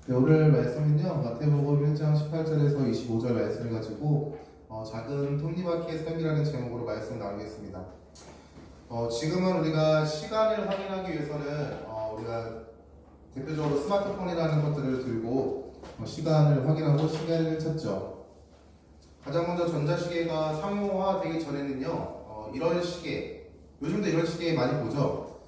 네, 오늘 말씀은요 마태복음 1장 18절에서 25절 말씀을 가지고 작은 톱니바퀴의 삶이라는 제목으로 말씀 나누겠습니다. 지금은 우리가 시간을 확인하기 위해서는 우리가 대표적으로 스마트폰이라는 것들을 들고 시간을 확인하고 시계를 찾죠. 가장 먼저 전자시계가 상용화되기 전에는요 이런 시계, 요즘도 이런 시계 많이 보죠.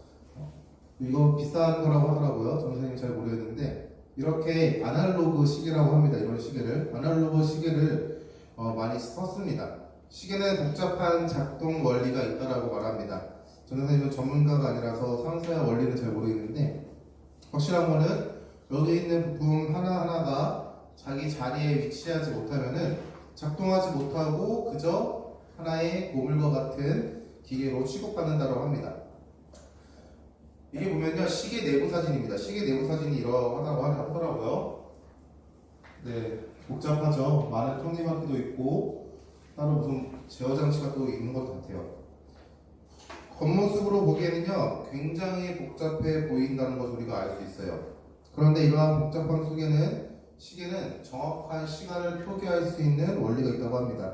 이거 비싼 거라고 하더라고요. 선생님 잘 모르겠는데 이렇게 아날로그 시계라고 합니다. 이런 시계를 아날로그 시계를 많이 썼습니다. 시계는 복잡한 작동 원리가 있다라고 말합니다. 전 선생님은 전문가가 아니라서 상세한 원리는 잘 모르겠는데 확실한 거는 여기 있는 부품 하나하나가 자기 자리에 위치하지 못하면은 작동하지 못하고 그저 하나의 보물과 같은 기계로 취급받는다고 합니다. 이게 보면요 시계 내부 사진입니다. 시계 내부 사진이 이러하다고 하더라고요. 네, 복잡하죠. 많은 톱니바퀴도 있고 따로 무슨 제어 장치가 또 있는 것 같아요. 겉모습으로 보기에는요 굉장히 복잡해 보인다는 것을 우리가 알 수 있어요. 그런데 이러한 복잡함 속에는 시계는 정확한 시간을 표기할 수 있는 원리가 있다고 합니다.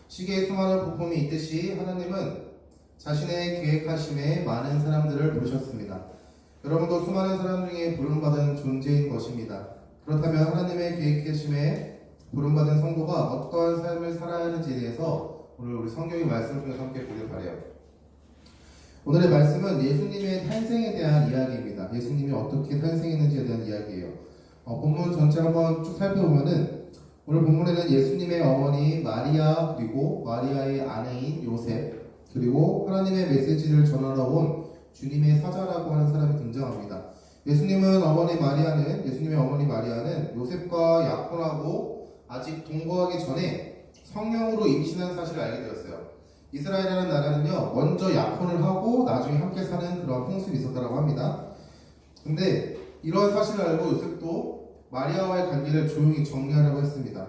시계에 수많은 부품이 있듯이 하나님은 자신의 계획하심에 많은 사람들을 부르셨습니다. 여러분도 수많은 사람 중에 부름받은 존재인 것입니다. 그렇다면 하나님의 계획하심에 부름받은 성도가 어떠한 삶을 살아야 하는지에 대해서 오늘 우리 성경의 말씀을 통해서 함께 보길 바라요. 오늘의 말씀은 예수님의 탄생에 대한 이야기입니다. 예수님이 어떻게 탄생했는지에 대한 이야기예요. 본문 전체 한번 쭉 살펴보면은 오늘 본문에는 예수님의 어머니 마리아 그리고 마리아의 아내인 요셉 그리고 하나님의 메시지를 전하러 온 주님의 사자라고 하는 사람이 등장합니다. 예수님의 어머니 마리아는 요셉과 약혼하고 아직 동거하기 전에 성령으로 임신한 사실을 알게 되었어요. 이스라엘이라는 나라는요 먼저 약혼을 하고 나중에 함께 사는 그런 풍습이 있었다고 합니다. 근데 이런 사실을 알고 요셉도 마리아와의 관계를 조용히 정리하려고 했습니다.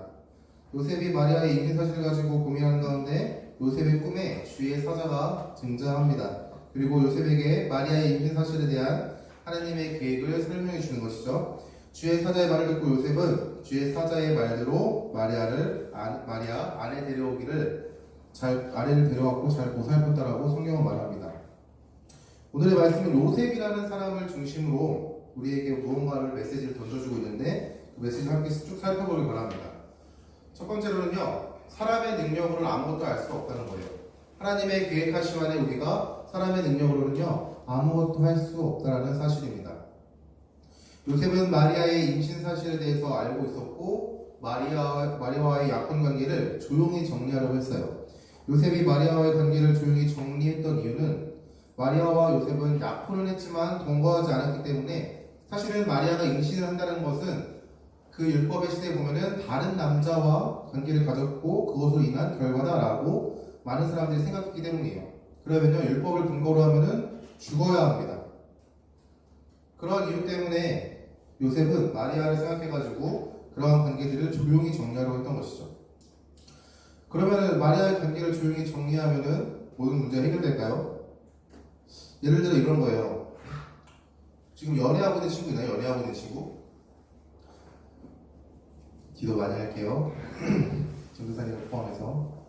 요셉이 마리아의 임신 사실을 가지고 고민하는 가운데 요셉의 꿈에 주의 사자가 등장합니다. 그리고 요셉에게 마리아의 임신 사실에 대한 하나님의 계획을 설명해 주는 것이죠. 주의 사자의 말을 듣고 요셉은 주의 사자의 말대로 마리아 아내 아내를 데려왔고 잘 보살폈다라고 성경은 말합니다. 오늘의 말씀은 요셉이라는 사람을 중심으로 우리에게 무언가를 메시지를 던져주고 있는데 그 메시지를 함께 쭉 살펴보길 바랍니다. 첫 번째로는요 사람의 능력으로는 아무것도 알 수 없다는 거예요. 하나님의 계획하심 안에 우리가 사람의 능력으로는요 아무것도 할 수 없다는 사실입니다. 요셉은 마리아의 임신 사실에 대해서 알고 있었고 마리아와의 약혼 관계를 조용히 정리하려고 했어요. 요셉이 마리아와의 관계를 조용히 정리했던 이유는 마리아와 요셉은 약혼을 했지만 동거하지 않았기 때문에 사실은 마리아가 임신을 한다는 것은 그 율법의 시대에 보면은 다른 남자와 관계를 가졌고 그것으로 인한 결과다라고 많은 사람들이 생각했기 때문이에요. 그러면요 율법을 근거로 하면은 죽어야 합니다. 그런 이유 때문에 요셉은 마리아를 생각해가지고 그러한 관계들을 조용히 정리하려고 했던 것이죠. 그러면은 마리아의 관계를 조용히 정리하면은 모든 문제가 해결될까요? 예를 들어 이런 거예요. 지금 연애하고 있는 친구 있나요? 연애하고 있는 친구? 기도 많이 할게요. 전도사님을 포함해서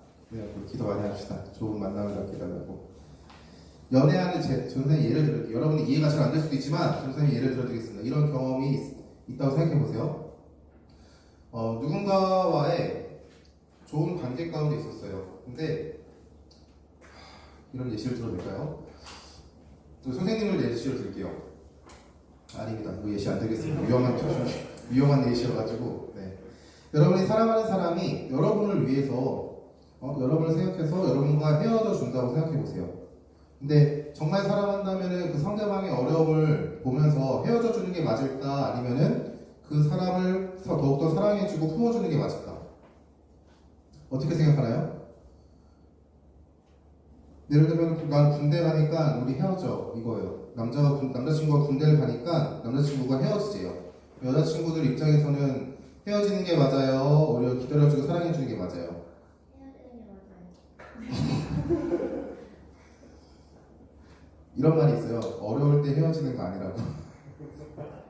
기도 많이 합시다. 좋은 만남을 갖게 해달라고. 연애하는 전도사님 예를 들을게요. 여러분이 이해가 잘 안 될 수도 있지만 전도사님 예를 들어드리겠습니다. 이런 경험이 있다고 생각해 보세요. 누군가와의 좋은 관계 가운데 있었어요. 근데 이런 예시를 들어도 될까요? 또 선생님을 예시로 드릴게요. 아닙니다. 이거 예시 안 되겠습니다. 위험한 예시여가지고. 네. 여러분이 사랑하는 사람이 여러분을 위해서 여러분을 생각해서 여러분과 헤어져 준다고 생각해 보세요. 근데 정말 사랑한다면은 그 상대방의 어려움을 보면서 헤어져 주는 게 맞을까? 아니면은 그 사람을 더욱더 사랑해주고 품어주는 게 맞을까? 어떻게 생각하나요? 예를 들면 난 군대 가니까 우리 헤어져 이거예요. 남자친구가 군대를 가니까 남자친구가 헤어지재요. 여자친구들 입장에서는 헤어지는 게 맞아요? 오히려 기다려주고 사랑해주는 게 맞아요? 헤어지는 게 맞아요. 이런 말이 있어요. 어려울 때 헤어지는 거 아니라고.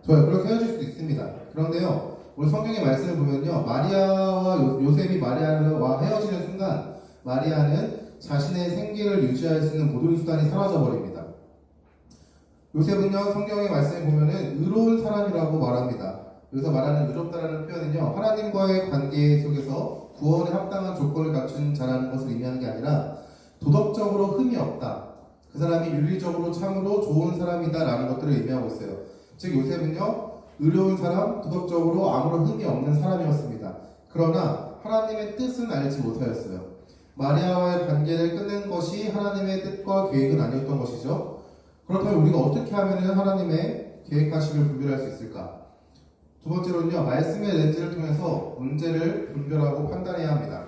좋아요. 그렇게 헤어질 수도 있습니다. 그런데요, 우리 성경의 말씀을 보면요, 마리아와 요셉이 마리아와 헤어지는 순간 마리아는 자신의 생계를 유지할 수 있는 모든 수단이 사라져 버립니다. 요셉은요, 성경의 말씀을 보면은 의로운 사람이라고 말합니다. 여기서 말하는 의롭다라는 표현은요, 하나님과의 관계 속에서 구원에 합당한 조건을 갖춘 자라는 것을 의미하는 게 아니라 도덕적으로 흠이 없다. 그 사람이 윤리적으로 참으로 좋은 사람이다라는 것들을 의미하고 있어요. 즉 요셉은요, 의로운 사람, 도덕적으로 아무런 흠이 없는 사람이었습니다. 그러나 하나님의 뜻은 알지 못하였어요. 마리아와의 관계를 끊는 것이 하나님의 뜻과 계획은 아니었던 것이죠. 그렇다면 우리가 어떻게 하면 하나님의 계획하심을 분별할 수 있을까? 두 번째로는요, 말씀의 렌즈를 통해서 문제를 분별하고 판단해야 합니다.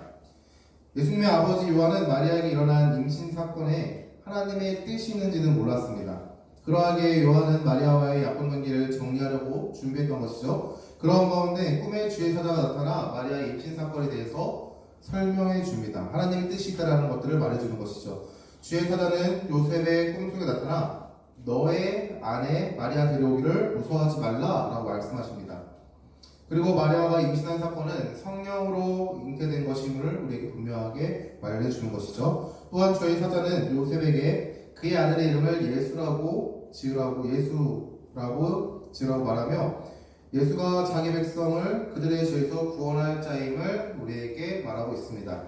예수님의 아버지 요한은 마리아에게 일어난 임신 사건에 하나님의 뜻이 있는지는 몰랐습니다. 그러하기에 요한은 마리아와의 약혼 관계를 정리하려고 준비했던 것이죠. 그런 가운데 꿈에 주의 사자가 나타나 마리아의 임신 사건에 대해서 설명해 줍니다. 하나님의 뜻이 있다라는 것들을 말해주는 것이죠. 주의 사자는 요셉의 꿈속에 나타나 너의 아내 마리아 데려오기를 무서워하지 말라라고 말씀하십니다. 그리고 마리아가 임신한 사건은 성령으로 잉태된 것임을 우리에게 분명하게 말해주는 것이죠. 또한 주의 사자는 요셉에게 그의 아들의 이름을 예수라고 지으라고 말하며 예수가 자기 백성을 그들의 죄에서 구원할 자임을 우리에게 말하고 있습니다.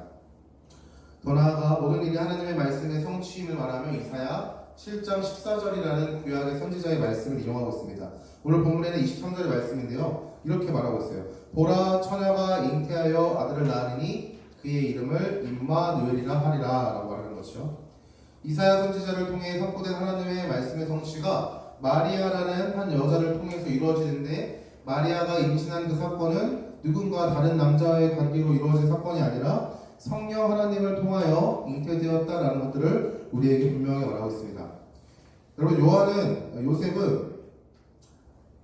더 나아가 모든 일이 하나님의 말씀의 성취임을 말하며 이사야 7장 14절이라는 구약의 선지자의 말씀을 인용하고 있습니다. 오늘 본문에는 23절의 말씀인데요. 이렇게 말하고 있어요. 보라 처녀가 잉태하여 아들을 낳으니 그의 이름을 임마누엘이라 하리라 라고 말하는 것이죠. 이사야 선지자를 통해 선포된 하나님의 말씀의 성취가 마리아라는 한 여자를 통해서 이루어지는데 마리아가 임신한 그 사건은 누군가 다른 남자와의 관계로 이루어진 사건이 아니라 성령 하나님을 통하여 잉태되었다라는 것들을 우리에게 분명히 말하고 있습니다. 여러분 요셉은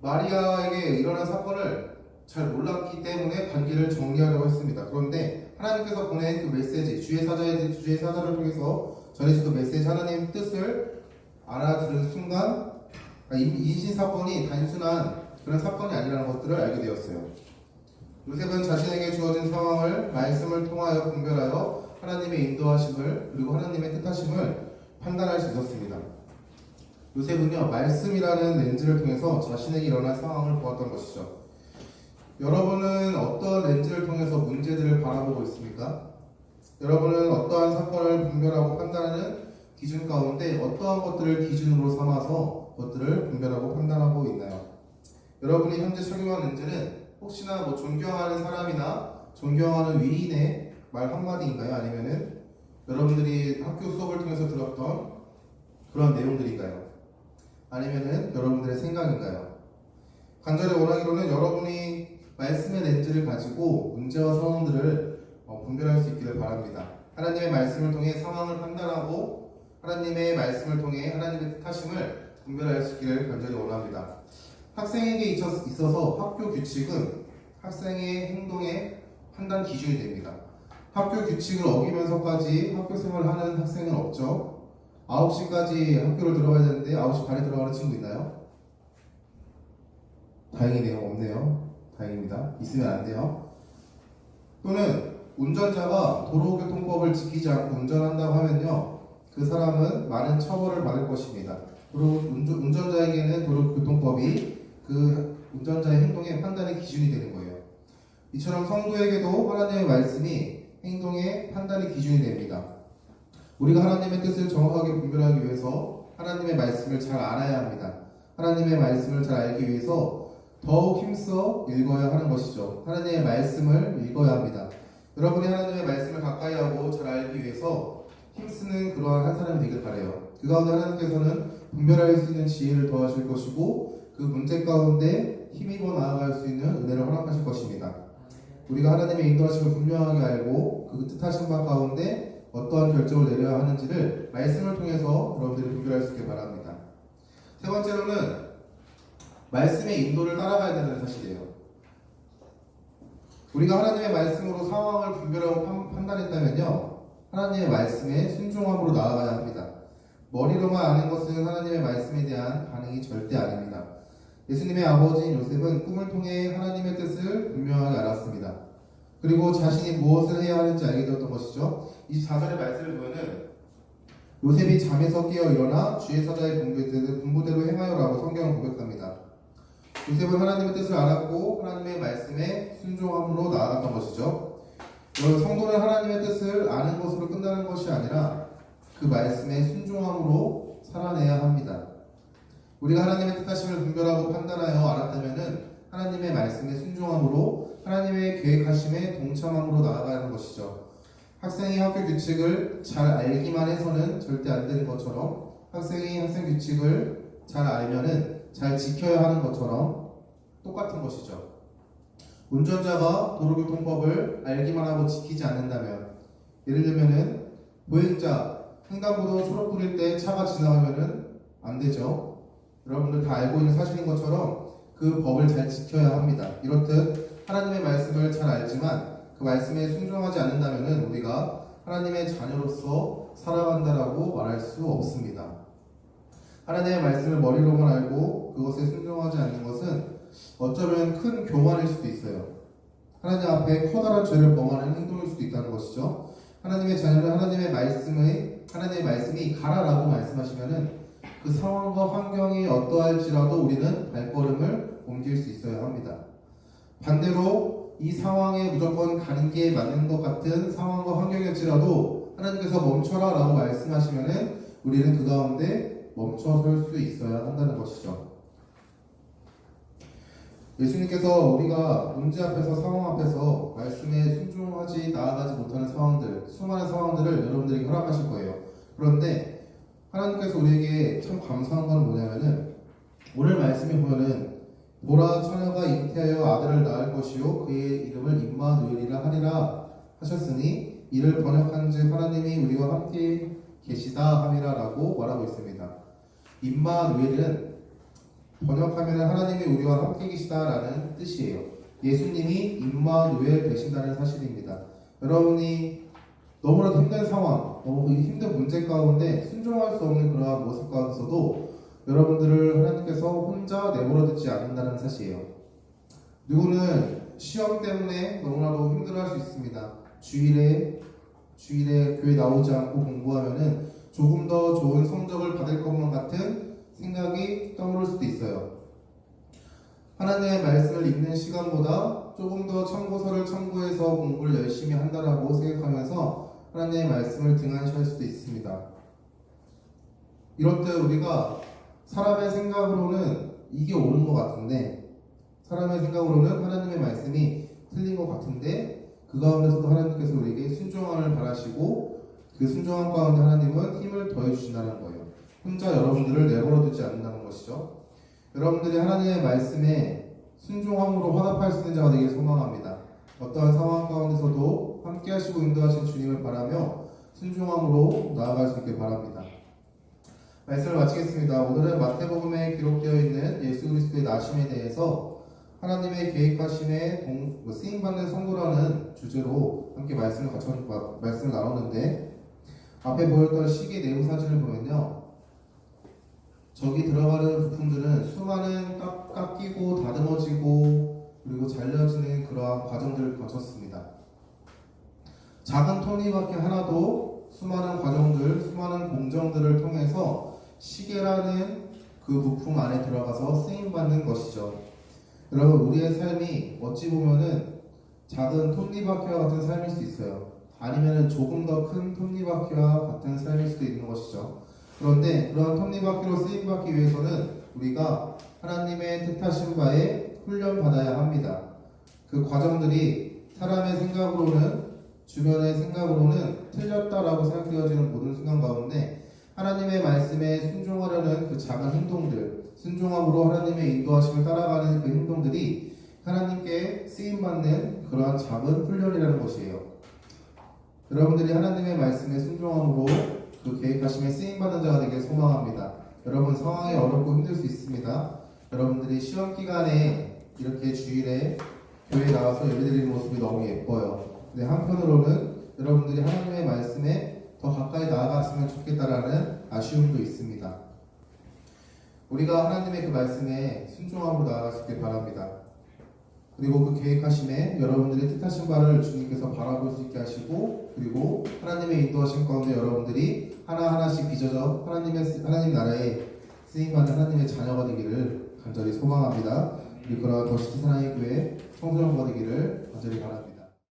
마리아에게 일어난 사건을 잘 몰랐기 때문에 관계를 정리하려고 했습니다. 그런데 하나님께서 보낸 그 메시지, 주의 사자를 통해서 전해진 그 메시지, 하나님의 뜻을 알아들은 순간 임신 사건이 단순한 그런 사건이 아니라는 것들을 알게 되었어요. 요셉은 자신에게 주어진 상황을 말씀을 통하여 분별하여 하나님의 인도하심을 그리고 하나님의 뜻하심을 판단할 수 있었습니다. 요셉은요, 말씀이라는 렌즈를 통해서 자신에게 일어난 상황을 보았던 것이죠. 여러분은 어떤 렌즈를 통해서 문제들을 바라보고 있습니까? 여러분은 어떠한 사건을 분별하고 판단하는 기준 가운데 어떠한 것들을 기준으로 삼아서 그것들을 분별하고 판단하고 있나요? 여러분이 현재 착용한 렌즈는 혹시나 존경하는 사람이나 존경하는 위인의 말 한마디인가요? 아니면은 여러분들이 학교 수업을 통해서 들었던 그런 내용들인가요? 아니면은 여러분들의 생각인가요? 간절히 원하기로는 여러분이 말씀의 렌즈를 가지고 문제와 상황들을 분별할 수 있기를 바랍니다. 하나님의 말씀을 통해 상황을 판단하고 하나님의 말씀을 통해 하나님의 뜻하심을 분별할 수 있기를 간절히 원합니다. 학생에게 있어서 학교 규칙은 학생의 행동의 판단 기준이 됩니다. 학교 규칙을 어기면서까지 학교 생활을 하는 학생은 없죠. 9시까지 학교를 들어가야 되는데 9시 반에 들어가는 친구 있나요? 다행이네요. 없네요. 다행입니다. 있으면 안 돼요. 또는 운전자가 도로교통법을 지키지 않고 운전한다고 하면요, 그 사람은 많은 처벌을 받을 것입니다. 그리고 운전자에게는 도로교통법이 그 운전자의 행동의 판단의 기준이 되는 거예요. 이처럼 성도에게도 하나님의 말씀이 행동의 판단의 기준이 됩니다. 우리가 하나님의 뜻을 정확하게 분별하기 위해서 하나님의 말씀을 잘 알아야 합니다. 하나님의 말씀을 잘 알기 위해서 더욱 힘써 읽어야 하는 것이죠. 하나님의 말씀을 읽어야 합니다. 여러분이 하나님의 말씀을 가까이 하고 잘 알기 위해서 힘쓰는 그러한 한 사람이 되길 바라요. 그 가운데 하나님께서는 분별할 수 있는 지혜를 더하실 것이고 그 문제 가운데 힘입어 나아갈 수 있는 은혜를 허락하실 것입니다. 우리가 하나님의 인도하심을 분명하게 알고 그 뜻하신 바 가운데 어떠한 결정을 내려야 하는지를 말씀을 통해서 여러분들이 분별할 수 있길 바랍니다. 세 번째로는 말씀의 인도를 따라가야 된다는 사실이에요. 우리가 하나님의 말씀으로 상황을 분별하고 판단했다면요, 하나님의 말씀에 순종함으로 나아가야 합니다. 머리로만 아는 것은 하나님의 말씀에 대한 반응이 절대 아닙니다. 예수님의 아버지인 요셉은 꿈을 통해 하나님의 뜻을 분명하게 알았습니다. 그리고 자신이 무엇을 해야 하는지 알게 되었던 것이죠. 24절의 말씀을 보면은 요셉이 잠에서 깨어 일어나 주의 사자의 분부대로 행하여라고 성경은 고백합니다. 요셉은 하나님의 뜻을 알았고 하나님의 말씀에 순종함으로 나아갔던 것이죠. 여러분, 성도는 하나님의 뜻을 아는 것으로 끝나는 것이 아니라 그 말씀에 순종함으로 살아내야 합니다. 우리가 하나님의 뜻하심을 분별하고 판단하여 알았다면 하나님의 말씀에 순종함으로 하나님의 계획하심에 동참함으로 나아가야 하는 것이죠. 학생이 학교 규칙을 잘 알기만 해서는 절대 안 되는 것처럼 학생이 학생 규칙을 잘 알면은 잘 지켜야 하는 것처럼 똑같은 것이죠. 운전자가 도로교통법을 알기만 하고 지키지 않는다면, 예를 들면은 보행자 횡단보도 초록 불일 때 차가 지나가면은 안 되죠. 여러분들 다 알고 있는 사실인 것처럼 그 법을 잘 지켜야 합니다. 이렇듯 하나님의 말씀을 잘 알지만 그 말씀에 순종하지 않는다면 우리가 하나님의 자녀로서 살아간다라고 말할 수 없습니다. 하나님의 말씀을 머리로만 알고 그것에 순종하지 않는 것은 어쩌면 큰 교만일 수도 있어요. 하나님 앞에 커다란 죄를 범하는 행동일 수도 있다는 것이죠. 하나님의 자녀는 하나님의 말씀이 가라라고 말씀하시면은 그 상황과 환경이 어떠할지라도 우리는 발걸음을 옮길 수 있어야 합니다. 반대로 이 상황에 무조건 가는 게 맞는 것 같은 상황과 환경일지라도 하나님께서 멈춰라 라고 말씀하시면은 우리는 그 가운데 멈춰설 수 있어야 한다는 것이죠. 예수님께서 우리가 문제 앞에서 상황 앞에서 말씀에 순종하지 나아가지 못하는 상황들, 수많은 상황들을 여러분들에게 허락하실 거예요. 그런데 하나님께서 우리에게 참 감사한 건 뭐냐면은 오늘 말씀에 보면은 보라 처녀가 잉태하여 아들을 낳을 것이요 그의 이름을 임마누엘이라 하리라 하셨으니 이를 번역한즉 하나님이 우리와 함께 계시다 함이라 라고 말하고 있습니다. 임마누엘은 번역하면 하나님이 우리와 함께 계시다라는 뜻이에요. 예수님이 임마누엘 되신다는 사실입니다. 여러분이 너무나도 힘든 상황, 너무 힘든 문제 가운데 순종할 수 없는 그러한 모습 가운데서도 여러분들을 하나님께서 혼자 내버려 두지 않는다는 사실이에요. 누구는 시험 때문에 너무나도 힘들어할 수 있습니다. 주일에 교회 나오지 않고 공부하면은 조금 더 좋은 성적을 받을 것만 같은 생각이 떠오를 수도 있어요. 하나님의 말씀을 읽는 시간보다 조금 더 참고서를 참고해서 공부를 열심히 한다라고 생각하면서 하나님의 말씀을 등한시할 수도 있습니다. 이럴 때 우리가 사람의 생각으로는 이게 옳은 것 같은데, 사람의 생각으로는 하나님의 말씀이 틀린 것 같은데, 그 가운데서도 하나님께서 우리에게 순종함을 바라시고 그 순종함 가운데 하나님은 힘을 더해 주신다는 거예요. 혼자 여러분들을 내버려 두지 않는다는 것이죠. 여러분들이 하나님의 말씀에 순종함으로 화답할 수 있는 자가 되길 소망합니다. 어떠한 상황 가운데서도 함께 하시고 인도하신 주님을 바라며 순종함으로 나아갈 수 있길 바랍니다. 말씀을 마치겠습니다. 오늘은 마태복음에 기록되어 있는 예수 그리스도의 나심에 대해서 하나님의 계획하심에 쓰임받는 성도라는 주제로 함께 말씀을 나눴는데, 앞에 보였던 시계 내부 사진을 보면요, 저기 들어가는 부품들은 수많은 깎이고 다듬어지고 그리고 잘려지는 그러한 과정들을 거쳤습니다. 작은 톱니바퀴 하나도 수많은 과정들, 수많은 공정들을 통해서 시계라는 그 부품 안에 들어가서 쓰임받는 것이죠. 여러분, 우리의 삶이 어찌 보면은 작은 톱니바퀴와 같은 삶일 수 있어요. 아니면은 조금 더 큰 톱니바퀴와 같은 삶일 수도 있는 것이죠. 그런데 그런 톱니바퀴로 쓰임받기 위해서는 우리가 하나님의 뜻하신 바에 훈련받아야 합니다. 그 과정들이 사람의 생각으로는, 주변의 생각으로는 틀렸다라고 생각되어지는 모든 순간 가운데 하나님의 말씀에 순종하려는 그 작은 행동들, 순종함으로 하나님의 인도하심을 따라가는 그 행동들이 하나님께 쓰임받는 그러한 작은 훈련이라는 것이에요. 여러분들이 하나님의 말씀에 순종함으로 그 계획하심에 쓰임받는 자가 되길 소망합니다. 여러분, 상황이 어렵고 힘들 수 있습니다. 여러분들이 시험 기간에 이렇게 주일에 교회에 나와서 예배드리는 모습이 너무 예뻐요. 근데 한편으로는 여러분들이 하나님의 말씀에 더 가까이 나아갔으면 좋겠다라는 아쉬움도 있습니다. 우리가 하나님의 그 말씀에 순종함으로 나아갈 수 있길 바랍니다. 그리고 그 계획하심에 여러분들의 뜻하신 바를 주님께서 바라볼 수 있게 하시고, 그리고 하나님의 인도하심 가운데 여러분들이 하나하나씩 빚어져 하나님 나라에 쓰임받는 하나님의 자녀가 되기를 간절히 소망합니다. 우리 그런 더시티 사랑의 교회 청소년과 되기를 간절히 바랍니다.